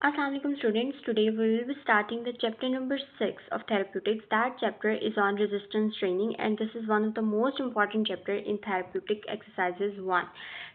Assalamualaikum students. Today we will be starting the chapter number 6 of therapeutics. That chapter is on resistance training and this is one of the most important chapter in therapeutic exercises 1.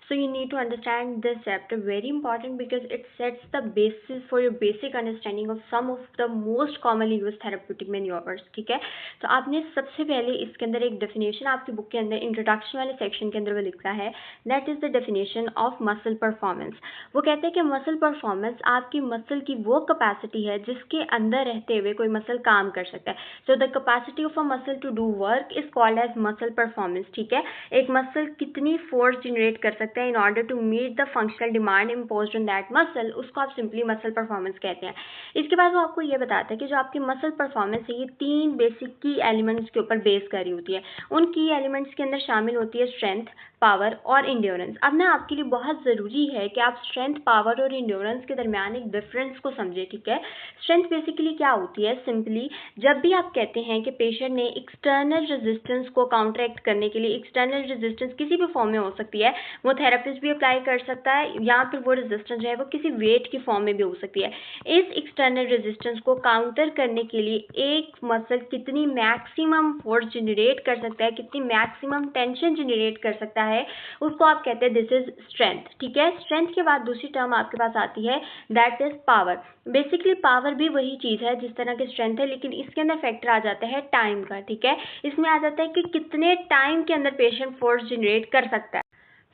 So you need to understand this chapter very important because it sets the basis for your basic understanding of some of the most commonly used therapeutic maneuvers. ठीक है, तो आपने सबसे पहले इसके अंदर एक definition आपकी बुक के अंदर इंट्रोडक्शन वाले सेक्शन के अंदर वो लिखा है, that is the definition of muscle performance. वो कहते हैं कि मसल परफॉर्मेंस आपकी मसल की वो कैपेसिटी है जिसके अंदर रहते हुए कोई मसल काम कर सकता है. So the capacity of a muscle to do work is called as muscle performance. ठीक है, एक मसल कितनी फोर्स जनरेट कर सकता है in order to meet the functional demand imposed on that muscle, उसको आप सिंपली मसल परफॉर्मेंस कहते हैं. इसके बाद वो आपको ये बताता है कि जो आपकी मसल परफॉर्मेंस है ये 3 बेसिक की एलिमेंट्स के ऊपर बेस कर रही होती है. उन की एलिमेंट्स के अंदर शामिल होती है स्ट्रेंथ, पावर और इंड्योरेंस. अब ना आपके लिए बहुत ज़रूरी है कि आप स्ट्रेंथ, पावर और इंड्योरेंस के दरमियान एक डिफरेंस को समझें. ठीक है, स्ट्रेंथ बेसिकली क्या होती है? सिंपली जब भी आप कहते हैं कि पेशेंट ने एक्सटर्नल रेजिस्टेंस को काउंटरएक्ट करने के लिए, एक्सटर्नल रेजिस्टेंस किसी भी फॉर्म में हो सकती है, वो थेरेपिस्ट भी अप्लाई कर सकता है या फिर वो रेजिस्टेंस जो है वो किसी वेट की फॉर्म में भी हो सकती है. इस एक्सटर्नल रेजिस्टेंस को काउंटर करने के लिए एक मसल कितनी मैक्सिमम फोर्स जनरेट कर सकता है, कितनी मैक्सिमम टेंशन जनरेट कर सकता है, उसको आप कहते हैं दिस इज स्ट्रेंथ. ठीक है, स्ट्रेंथ के बाद दूसरी टर्म आपके पास आती है that is power. Basically power भी वही चीज़ है जिस तरह की स्ट्रेंथ है, लेकिन इसके अंदर फैक्टर आ जाता है टाइम का. ठीक है, इसमें आ जाता है कि कितने टाइम के अंदर पेशेंट फोर्स जनरेट कर सकता है.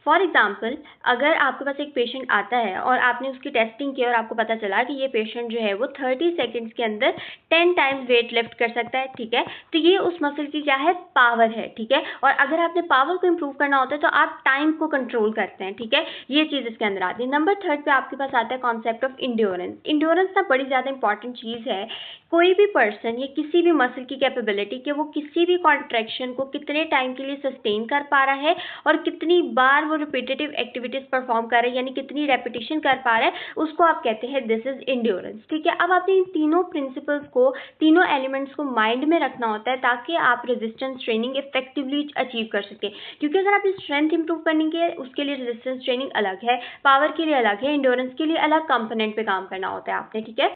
फॉर एग्जाम्पल, अगर आपके पास एक पेशेंट आता है और आपने उसकी टेस्टिंग की और आपको पता चला कि ये पेशेंट जो है वो 30 सेकेंड्स के अंदर 10 टाइम्स वेट लिफ्ट कर सकता है. ठीक है, तो ये उस मसल की क्या है? पावर है. ठीक है, और अगर आपने पावर को इम्प्रूव करना होता है तो आप टाइम को कंट्रोल करते हैं. ठीक है, ये चीज़ इसके अंदर आती है. नंबर 3 पे आपके पास आता है कॉन्सेप्ट ऑफ इंड्योरेंस. इंड्योरेंस ना बड़ी ज़्यादा इंपॉर्टेंट चीज़ है. कोई भी पर्सन या किसी भी मसल की कैपेबिलिटी कि वो किसी भी कॉन्ट्रैक्शन को कितने टाइम के लिए सस्टेन कर पा रहा है और कितनी बार वो रिपीटेटिव एक्टिविटीज परफॉर्म कर रहे हैं, यानी कितनी रेपिटेशन कर पा रहा है, उसको आप कहते हैं दिस इज इंड्योरेंस. ठीक है, अब आपने इन तीनों प्रिंसिपल्स को, तीनों एलिमेंट्स को माइंड में रखना होता है ताकि आप रेजिस्टेंस ट्रेनिंग इफेक्टिवली अचीव कर सकें. क्योंकि अगर आप स्ट्रेंथ इंप्रूव करने के उसके लिए रेजिस्टेंस ट्रेनिंग अलग है, पावर के लिए अलग है, इंड्योरेंस के लिए अलग कंपोनेंट पे काम करना होता है आपने. ठीक है,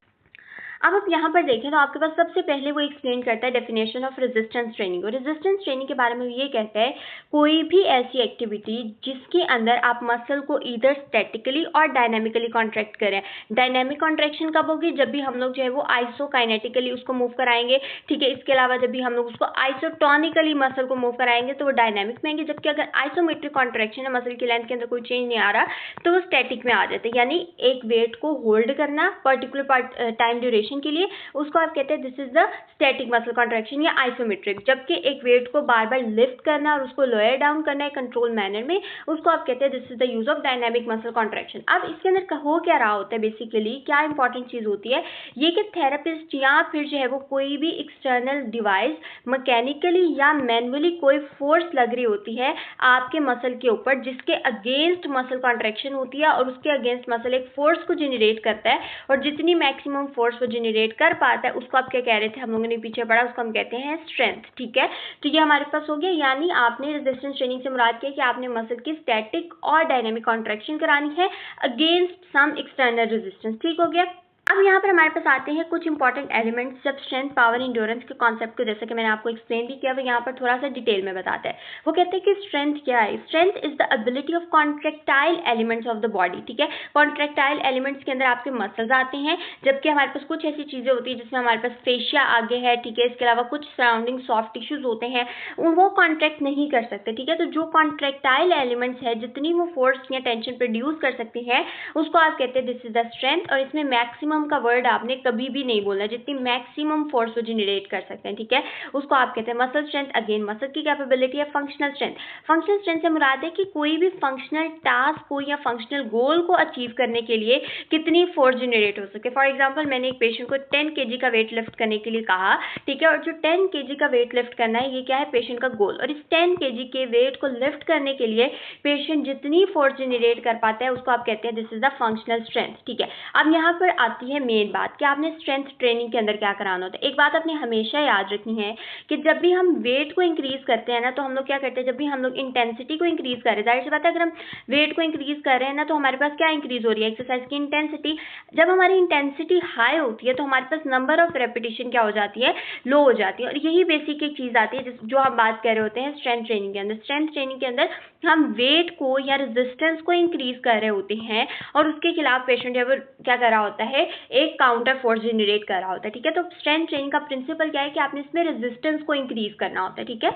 अब आप यहाँ पर देखें तो आपके पास सबसे पहले वो एक्सप्लेन करता है डेफिनेशन ऑफ रेजिस्टेंस ट्रेनिंग. और रेजिस्टेंस ट्रेनिंग के बारे में ये कहता है कोई भी ऐसी एक्टिविटी जिसके अंदर आप मसल को इधर स्टैटिकली और डायनामिकली कॉन्ट्रैक्ट करें. डायनामिक कॉन्ट्रैक्शन कब होगी? जब भी हम लोग जो है वो आइसोकाइनेटिकली उसको मूव कराएंगे. ठीक है, इसके अलावा जब भी हम लोग उसको आइसोटोनिकली मसल को मूव कराएंगे तो वो डायनामिक में आएंगे. जबकि अगर आइसोमेट्रिक कॉन्ट्रैक्शन है, मसल की लेंथ के अंदर कोई चेंज नहीं आ रहा, तो वो स्टैटिक में आ जाते हैं. यानी एक वेट को होल्ड करना पर्टिकुलर टाइम ड्यूरेशन के लिए, उसको आप कहते हैं this is the static muscle contraction या आइसोमेट्रिक. जबकि एक वेट को बार बार लिफ्ट करना और उसको लोअर डाउन करना है कंट्रोल मैनर में, उसको आप कहते हैं this is the use of dynamic muscle contraction. अब इसके अंदर हो क्या रहा होता है? बेसिकली क्या इंपॉर्टेंट चीज होती है ये कि थेरेपिस्ट या फिर जो है वो कोई भी एक्सटर्नल डिवाइस मैकेनिकली या मैनुअली कोई फोर्स लग रही होती है आपके मसल के ऊपर जिसके अगेंस्ट मसल कॉन्ट्रैक्शन होती है और उसके अगेंस्ट मसल एक फोर्स को जनरेट करता है और जितनी मैक्सिमम फोर्स वो जनरेट कर पाता है उसको आप क्या कह रहे थे, हम लोगों ने पीछे पढ़ा, उसको हम कहते हैं स्ट्रेंथ. ठीक है, तो ये हमारे पास हो गया. यानी आपने रेजिस्टेंस ट्रेनिंग से मुराद किया कि आपने मसल की स्टैटिक और डायनामिक कॉन्ट्रैक्शन करानी है अगेंस्ट सम एक्सटर्नल रेजिस्टेंस. ठीक हो गया. अब यहाँ पर हमारे पास आते हैं कुछ इंपॉर्टेंट एलिमेंट्स जब स्ट्रेंथ, पावर, इंड्योरेंस के कॉन्सेप्ट को, जैसे कि मैंने आपको एक्सप्लेन भी किया, वो यहाँ पर थोड़ा सा डिटेल में बताते हैं. वो कहते हैं कि स्ट्रेंथ क्या है? Strength is the ability of contractile elements of the body. ठीक है, कॉन्ट्रैक्टाइल एलिमेंट्स के अंदर आपके मसल्स आते हैं, जबकि हमारे पास कुछ ऐसी चीजें होती है जिसमें हमारे पास फेशिया आगे है. ठीक है, इसके अलावा कुछ सराउंडिंग सॉफ्ट टिश्यूज होते हैं, वो कॉन्ट्रैक्ट नहीं कर सकते. ठीक है, तो जो कॉन्ट्रैक्टाइल एलिमेंट्स है जितनी वो फोर्स या टेंशन प्रोड्यूस कर सकते हैं उसको आप कहते हैं दिस इज द स्ट्रेंथ. और इसमें मैक्सिमम का वर्ड आपने कभी भी नहीं बोलना, जितनी मैक्सिमम फोर्स वो जनरेट कर सकते हैं. ठीक है, उसको आप कहते हैं मसल स्ट्रेंथ. अगेन मसल की कैपेबिलिटी है. फंक्शनल स्ट्रेंथ, फंक्शनल स्ट्रेंथ से मुराद है कि कोई भी फंक्शनल टास्क को या फंक्शनल गोल को अचीव करने के लिए कितनी फोर्स जनरेट हो सके. फॉर एग्जांपल, मैंने एक पेशेंट को 10 kg का वेट लिफ्ट करने के लिए कहा. ठीक है, और जो 10 kg का वेट लिफ्ट करना है ये क्या है? पेशेंट का गोल. और इस 10 kg के वेट को लिफ्ट करने के लिए पेशेंट जितनी फोर्स जनरेट कर पाता है उसको आप कहते हैं this is the functional strength. ठीक है, अब यहाँ पर आती आती है मेन बात कि आपने स्ट्रेंथ ट्रेनिंग के अंदर क्या कराना होता है। एक बात आपने हमेशा याद रखनी है कि जब भी हम वेट को इंक्रीज करते हैं ना, तो हम लोग क्या करते हैं, जब भी हम लोग इंटेंसिटी को इंक्रीज कर रहे हैं, जाहिर सी बात है अगर हम वेट को इंक्रीज कर रहे हैं ना, तो हमारे पास क्या इंक्रीज हो रही है, एक्सरसाइज की इंटेंसिटी। जब हमारी इंटेंसिटी हाई होती है तो हमारे पास नंबर ऑफ रेपिटेशन क्या हो जाती है, लो हो जाती है। और यही बेसिक एक चीज आती है जो हम बात कर रहे होते हैं स्ट्रेंथ ट्रेनिंग के अंदर। स्ट्रेंथ ट्रेनिंग के अंदर हम वेट को या रेजिस्टेंस को इंक्रीज कर रहे होते हैं और उसके खिलाफ पेशेंट जब क्या कर रहा होता है, एक काउंटर फोर्स जनरेट कर रहा होता है, ठीक है। तो स्ट्रेंथ ट्रेनिंग का प्रिंसिपल क्या है कि आपने इसमें रेजिस्टेंस को इंक्रीज करना होता है, ठीक है।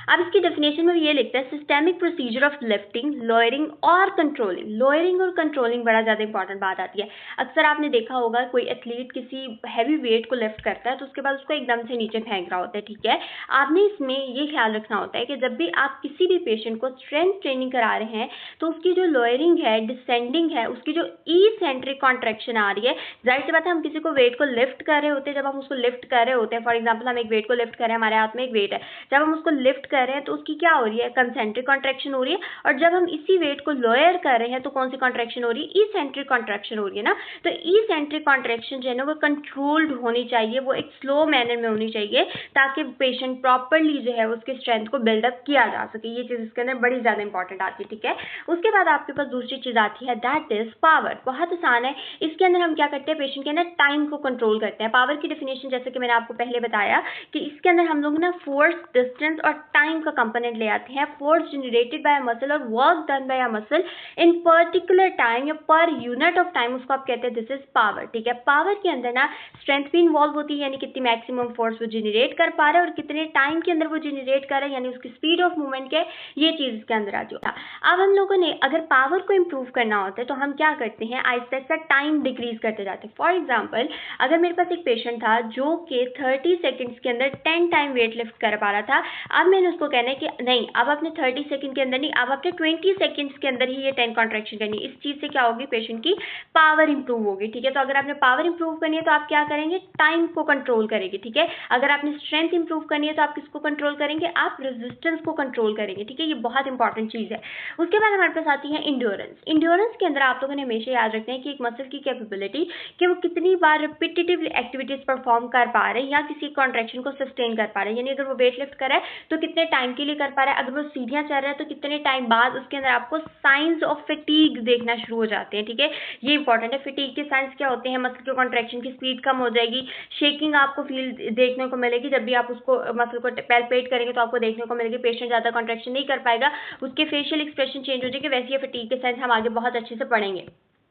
अब इसकी डेफिनेशन में ये लिखता है systemic procedure of lifting, lowering और कंट्रोलिंग। लोअरिंग और कंट्रोलिंग बड़ा ज्यादा इंपॉर्टेंट बात आती है। अक्सर आपने देखा होगा कोई एथलीट किसी हैवी वेट को लिफ्ट करता है तो उसके बाद उसको एकदम से नीचे फेंक रहा होता है, ठीक है। आपने इसमें ये ख्याल रखना होता है कि जब भी आप किसी भी पेशेंट को स्ट्रेंथ ट्रेनिंग करा रहे हैं तो उसकी जो लोअरिंग है, डिसेंडिंग है, उसकी जो इसेंट्रिक कॉन्ट्रैक्शन आ रही है, जाहिर सी बात है हम किसी को वेट को लिफ्ट कर रहे होते हैं, जब हम उसको लिफ्ट कर रहे होते हैं, फॉर एग्जांपल हम एक वेट को लिफ्ट कर रहे हैं, हमारे हाथ में एक वेट है, जब हम उसको लिफ्ट कर रहे हैं तो उसकी क्या हो रही है, कंसेंट्रिक कॉन्ट्रैक्शन हो रही है। और जब हम इसी वेट को लोअर कर रहे हैं तो कौन सी कॉन्ट्रैक्शन हो रही है, इसेंट्रिक कॉन्ट्रैक्शन हो रही है ना। तो इसेंट्रिक कॉन्ट्रैक्शन जो है ना वो कंट्रोल्ड होनी चाहिए, वो एक स्लो मैनर में होनी चाहिए ताकि पेशेंट प्रॉपरली जो है उसके स्ट्रेंथ को बिल्डअप किया जा सके। ये चीज इसके अंदर बड़ी ज्यादा इंपॉर्टेंट आती है, ठीक है। उसके बाद आपके पास दूसरी चीज आती है दैट इज पावर। बहुत आसान है, इसके अंदर हम क्या करते हैं, पेशेंट के अंदर टाइम को कंट्रोल करते हैं। पावर की डेफिनेशन जैसे कि मैंने आपको पहले बताया कि इसके अंदर हम लोग ना फोर्स, डिस्टेंस और टाइम का कंपोनेंट ले आते हैं। Force generated by a muscle और work done by a muscle in particular time या पर यूनिट ऑफ टाइम, उसको आप कहते हैं दिस इज पावर, ठीक है। पावर के अंदर ना स्ट्रेंथ भी इन्वॉल्व होती है, यानी कितनी मैक्सिमम फोर्स वो जनरेट कर पा रहे हैं और कितने टाइम के अंदर वो जनरेट कर रहे हैं, यानी उसकी स्पीड ऑफ मूवमेंट के, ये चीज इसके अंदर आती है। अब हम लोगों ने अगर पावर को इंप्रूव करना होता है तो हम क्या करते हैं, आहिस्ता आहिस्ता टाइम डिक्रीज करते जाते हैं। फॉर एग्जाम्पल अगर मेरे पास एक पेशेंट था जो कि 30 सेकेंड्स के अंदर 10 टाइम वेट लिफ्ट कर पा रहा था, अब मैंने उसको कहना है कि नहीं, अब आपने 30 सेकेंड के अंदर नहीं, अब आपने 20 सेकेंड्स के अंदर ही ये 10 कॉन्ट्रैक्शन करनी है। इस चीज से क्या होगी, पेशेंट की पावर इंप्रूव होगी, ठीक है। तो अगर आपने पावर इंप्रूव करनी है तो आप क्या करेंगे, टाइम को कंट्रोल करेंगे, ठीक है। अगर आपने स्ट्रेंथ इंप्रूव करनी है तो आप किसको कंट्रोल करेंगे, आप रेजिस्टेंस को कंट्रोल करेंगे, ठीक है। ये बहुत इंपॉर्टेंट चीज है। उसके बाद हमारे पास आती है इंड्योरेंस। इंड्योरेंस के अंदर आप लोगों ने हमेशा याद रखना है कि एक मसल की कैपेबिलिटी कि वो कितनी बार रिपीटेटिव एक्टिविटीज परफॉर्म कर पा रहे हैं या किसी कॉन्ट्रैक्शन को सस्टेन कर पा रहे हैं, यानी अगर वो वेट लिफ्ट कर रहा है तो कितने टाइम के लिए कर पा रहा है, अगर वो सीढ़ियां चढ़ रहा है तो कितने टाइम बाद उसके अंदर आपको साइंस ऑफ फटीग देखना शुरू हो जाते हैं, ठीक है। ये इंपॉर्टेंट है। फटीग के साइंस क्या होते हैं, मसल के कॉन्ट्रैक्शन की स्पीड कम हो जाएगी, शेकिंग आपको फील देखने को मिलेगी, जब भी आप उसको मसल को पैल्पेट करेंगे तो आपको देखने को मिलेगी पेशेंट ज्यादा कॉन्ट्रैक्शन नहीं कर पाएगा, उसके फेशियल एक्सप्रेशन चेंज हो जाएगी। वैसे ये फटीग के साइंस हम आगे बहुत अच्छे से पढ़ेंगे।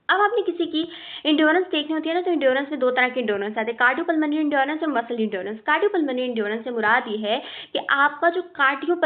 अब आपने किसी की इंड्योरेंस देखनी होती है ना, तो इंड्योरेंस में दो तरह के इंड्योरेंस आते हैं, कार्डियोपल्मोनरी इंड्योरेंस और मसल इंड्योरेंस। कार्डियोपल्मोनरी इंड्योरेंस से मुराद ये है कि आपका जो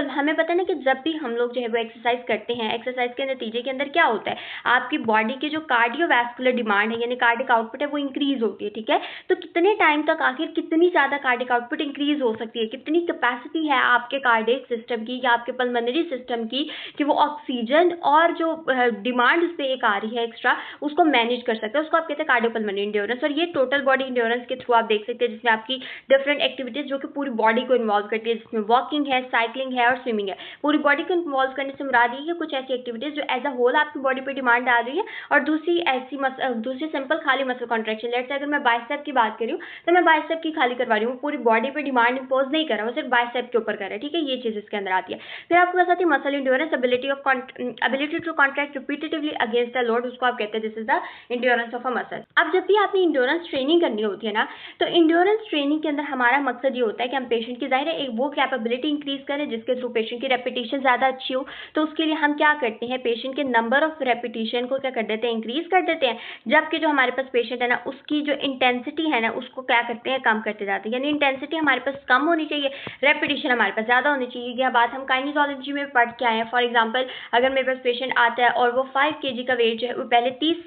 हमें पता है ना कि जब भी हम लोग जो है वो एक्सरसाइज करते हैं, एक्सरसाइज के नतीजे के अंदर क्या होता है, आपकी बॉडी की जो कार्डियोवैस्कुलर डिमांड है यानी कार्डिक आउटपुट है वो इंक्रीज होती है, ठीक है। तो कितने टाइम तक आखिर कितनी ज्यादा कार्डिक आउटपुट इंक्रीज हो सकती है, कितनी कैपेसिटी है आपके कार्डिक सिस्टम की या आपके पल्मोनरी सिस्टम की कि वो ऑक्सीजन और जो डिमांड उस पर एक आ रही है एक्स्ट्रा, उसको मैनेज कर सकते हैं, उसको आप कहते हैं कार्डियोपल्मोनरी इंड्योरेंस। और ये टोटल बॉडी इंड्योरेंस के थ्रू आप देख सकते हैं, जिसमें आपकी डिफरेंट एक्टिविटीज जो कि पूरी बॉडी को इन्वॉल्व करती है, जिसमें वॉकिंग है, साइकिलिंग है और स्विमिंग है। पूरी बॉडी को इन्वॉल्व करने से मुराद ये है कि कुछ ऐसी एक्टिविटीज जो एज अ होल आपकी बॉडी पे डिमांड डाल रही है और दूसरी सिंपल खाली मसल कॉन्ट्रैक्शन। लेट्स से अगर मैं बाइसेप की बात कर रही हूँ तो मैं बाइसेप की खाली करवा रही हूँ, पूरी बॉडी पे डिमांड इंपोज नहीं कर रहा हूँ, सिर्फ बाइसेप के ऊपर कर रहा है, ठीक है। ये चीज इसके अंदर आती है। फिर आपके पास आती है muscle endurance, ability to contract repetitively against a load, उसको आप कहते हैं this is the endurance of a muscle. अब जब भी आपने इंड्योरेंस ट्रेनिंग करनी होती है ना, तो इंड्योरेंस ट्रेनिंग के अंदर हमारा मकसद ये होता है कि हम पेशेंट की जाहिर है एक वो कैपेबिलिटी इंक्रीज करें जिसके थ्रू पेशेंट की रेपिटेशन ज्यादा अच्छी हो। तो उसके लिए हम क्या करते हैं, पेशेंट के नंबर ऑफ रेपिटेशन को क्या कर देते हैं, इंक्रीज कर देते हैं, जबकि जो हमारे पास पेशेंट है ना उसकी जो इंटेंसिटी है ना उसको क्या करते हैं, कम करते जाते हैं। यानी इंटेंसिटी हमारे पास कम होनी चाहिए, रेपिटेशन हमारे पास ज्यादा होनी चाहिए। यह बात हम काइनेजोलॉजी में पढ़ के आए हैं। फॉर एग्जाम्पल अगर मेरे पास पेशेंट आता है और वो 5 kg का वेट जो है वो पहले 30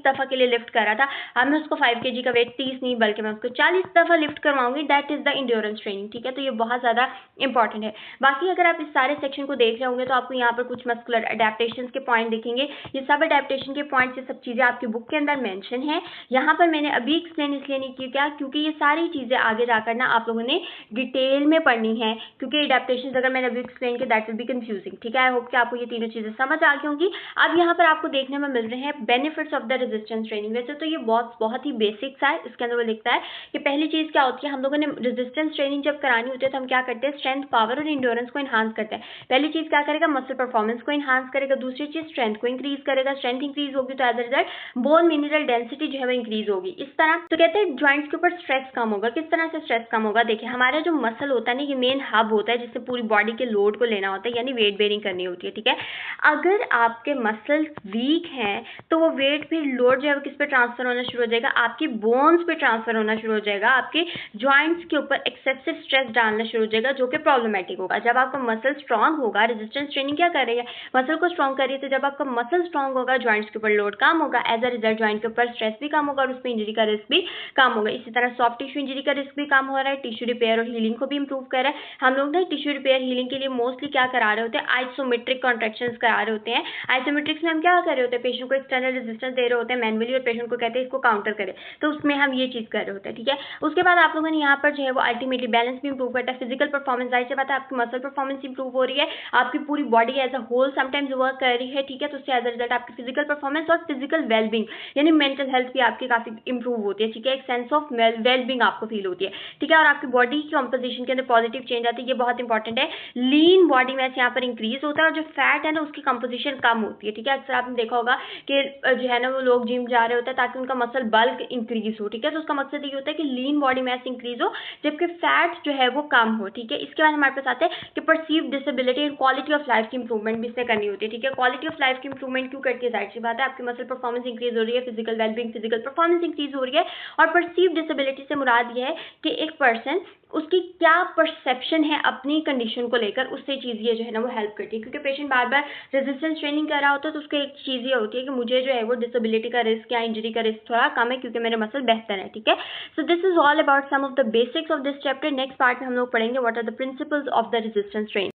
दफा के लिए लिफ्ट कर रहा था, अब मैं उसको 5 kg का वेट 30 नहीं बल्कि मैं उसको 40 दफा लिफ्ट करवाऊंगी, that is the endurance training, ठीक है। तो ये बहुत ज्यादा इंपॉर्टेंट है। बाकी अगर आप इस सारे सेक्शन को देख रहे होंगे तो आपको यहाँ पर कुछ मस्कुलर अडेप्टेशन के पॉइंट दिखेंगे। ये सब अडेप्टेशन के पॉइंट, ये सब चीजें आपकी बुक के अंदर मेंशन है। यहाँ पर मैंने अभी एक्सप्लेन इसलिए नहीं की क्या, क्योंकि ये सारी चीजें आगे जाकर ना आप लोगों ने डिटेल में पढ़नी है, क्योंकि अडेप्टेशन अगर मैंने अभी एक्सप्लेन किया दैट विल बी कंफ्यूजिंग, ठीक है। आई होप कि आपको ये तीनों चीजें समझ आ गई होंगी। अब यहाँ पर आपको देखने में मिल रहे हैं benefits of the resistance training. वैसे तो ये बहुत ही बेसिक सा है, इसके अंदर वो लिखता है कि पहली चीज क्या होती है, हम लोगों ने रेजिस्टेंस ट्रेनिंग जब करानी होती है तो हम क्या करते हैं, स्ट्रेंथ, पावर और इंड्योरेंस को इन्हांस करते हैं। पहली चीज क्या करेगा, मसल परफॉर्मेंस को इन्हांस करेगा, दूसरी चीज स्ट्रेंथ को इंक्रीज करेगा, स्ट्रेंथ इंक्रीज होगी तो as a result bone mineral density जो है वो इंक्रीज होगी। इस तरह तो कहते हैं ज्वाइंट्स के ऊपर स्ट्रेस कम होगा। किस तरह से स्ट्रेस कम होगा, देखिए हमारा जो मसल होता है ना, ये मेन हब होता है जिससे पूरी बॉडी के लोड को लेना होता है, यानी वेट बेयरिंग करनी होती है, ठीक है। अगर आपके मसल वीक हैं तो वो वेट फिर लोड जो है वो किस पे ट्रांसफर होना शुरू हो जाएगा, आपकी बोन्स पे ट्रांसफर होना शुरू हो जाएगा, आपके ज्वाइंट्स के ऊपर एक्सेसिव स्ट्रेस डालना शुरू हो जाएगा, जो कि प्रॉब्लमेटिक होगा। जब आपका मसल स्ट्रांग होगा, रेजिस्टेंस ट्रेनिंग क्या कर रही है, मसल को स्ट्रांग कर रही है, तो जब आपका मसल स्ट्रांग होगा ज्वाइंट्स के ऊपर लोड कम होगा, एज अ रिजल्ट ज्वाइंट के ऊपर स्ट्रेस भी कम होगा और उस पर इंजरी का रिस्क भी कम होगा। इसी तरह सॉफ्ट टिश्यू इंजरी का रिस्क भी कम हो रहा है, टिश्यू रिपेयर और हीलिंग को भी इंप्रूव कर रहा है। हम लोग ना टिश्यू रिपेयर हीलिंग के लिए मोस्टली क्या करा रहे होते हैं, आइसोमेट्रिक कॉन्ट्रैक्शंस करा रहे होते हैं। आइसोमेट्रिक्स में हम क्या कर रहे होते हैं, पेशेंट को एक्सटर्नल रेजिस्टेंस दे रहे होते हैं मैनुअली और पेशेंट को कहते हैं इसको काउंटर करें, तो उसमें हम ये चीज कर रहे होते हैं, ठीक है। उसके बाद आप लोगों ने यहाँ पर जो है वो अल्टीमेटली बैलेंस भी इंप्रूव करता है, फिजिकल परफॉर्मेंस, जाहिर सी बात है आपकी मसल परफॉर्मेंस इंप्रूव हो रही है, आपकी पूरी body as a whole sometimes work कर रही है, ठीक है। तो उससे एज अ रिजल्ट आपकी फिजिकल परफॉर्मेंस और फिजिकल वेलबींग यानी मेंटल हेल्थ भी आपकी काफी इंप्रूव होती है, ठीक है। एक सेंस ऑफ वेलबींग आपको फील होती है, ठीक है। और आपकी बॉडी की कॉम्पोजिशन के अंदर पॉजिटिव चेंज आती है, ये बहुत इंपॉर्टेंट है। लीन बॉडी मैस यहाँ पर इंक्रीज होता है और जो फैट है ना उसकी कंपोजिशन कम होती है, ठीक है। अक्सर आपने देखा होगा कि जो है ना वो लोग जिम जा रहे होते हैं ताकि उनका मसल बल्क इंक्रीज हो, ठीक है। तो उसका मकसद ये होता है कि लीन बॉडी मैस इंक्रीज हो जबकि फैट जो है वो कम हो, ठीक है। इसके बाद हमारे पास आते हैं कि perceive disability and quality of life की इंप्रूवमेंट भी इससे करनी होती है, ठीक है। क्वालिटी ऑफ लाइफ की इंप्रूवमेंट क्यों करती है, जाहिर सी बात है आपकी मसल परफॉर्मेंस इंक्रीज हो रही है, physical wellbeing, physical performance increase हो रही है। और परसीव डिसेबिलिटी से मुराद ये है कि एक पर्सन उसकी क्या परसेप्शन है अपनी कंडीशन को लेकर, उससे चीज़ ये जो है ना वो हेल्प करती है। क्योंकि पेशेंट बार बार रेजिस्टेंस ट्रेनिंग कर रहा होता है तो उसको एक चीज़ ये होती है कि मुझे जो है वो डिसेबिलिटी का रिस्क या इंजरी का रिस्क थोड़ा कम है क्योंकि मेरे मसल बेहतर है, ठीक है। So this is all about some of the basics of this chapter. Next part में हम लोग पढ़ेंगे what are the principles of the resistance training.